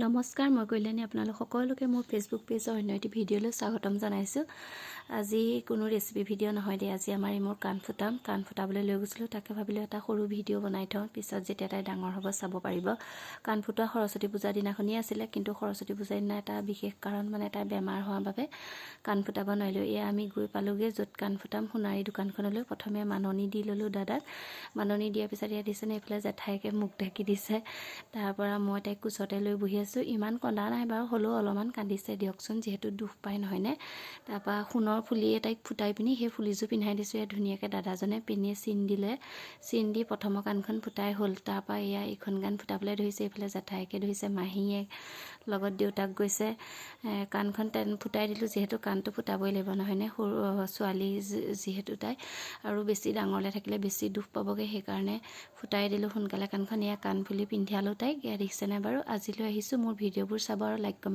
নমস্কাৰ, মই কল্যাণী। আপোনালোক সকলোকে মোৰ ফেচবুক পেজৰ অন্য এটি ভিডিঅ'লৈ স্বাগতম জনাইছোঁ। আজি কোনো ৰেচিপি ভিডিঅ' নহয় দেই। আজি আমাৰ মোৰ কাণ ফুটাবলৈ লৈ গৈছিলোঁ। তাকে ভাবিলোঁ এটা সৰু ভিডিঅ' বনাই থওঁ, পিছত যেতিয়া তাই ডাঙৰ হ'ব চাব পাৰিব। কাণ ফুটোৱা সৰস্বতী পূজাৰ দিনাখনেই আছিলে, কিন্তু সৰস্বতী পূজাৰ দিনা এটা বিশেষ কাৰণ মানে তাই বেমাৰ হোৱাৰ বাবে কাণ ফুটাব নোৱাৰিলোঁ। এয়া আমি গৈ পালোঁগৈ য'ত কাণ ফুটাম, সোণাৰী দোকানখনলৈ। প্ৰথমে মাননি দি ল'লোঁ দাদাক। মাননি দিয়াৰ পিছত ইয়াত দিছেনে এইফালে জেঠাইকে মুখ ঢাকি দিছে। তাৰপৰা মই তাইক কোচতে লৈ বহি আছোঁ। ইমান কন্দা নাই বাৰু, হ'লেও অলপমান কান্দিছে দিয়কচোন, যিহেতু দুখ পাই নহয়নে। তাৰপৰা সোণৰ ফুলিয়ে তাইক ফুটাই পিনি সেই ফুলিযোৰ পিন্ধাই দিছোঁ। ইয়াত ধুনীয়াকৈ দাদাজনে পিনিয়ে চিন দিলে। চিন দি প্ৰথমৰ কাণখন ফুটাই হ'ল। তাৰপৰা এয়া এইখন কাণ ফুটাবলৈ ধৰিছে। এইফালে জেঠাইকে ধৰিছে, মাহীয়ে লগত দেউতাক গৈছে। কাণখন ফুটাই দিলোঁ, যিহেতু কাণটো ফুটাবই লাগিব নহয়নে, সৰু ছোৱালী যিহেতু তাই, আৰু বেছি ডাঙৰলৈ থাকিলে বেছি দুখ পাবগৈ, সেইকাৰণে ফুটাই দিলোঁ সোনকালে কাণখন। এয়া কাণফুলি পিন্ধালোঁ তাইক। এয়া দেখিছেনে বাৰু। আজিলৈ আহিছোঁ। মোৰ ভিডিঅ'বোৰ চাব আৰু লাইক কমেণ্ট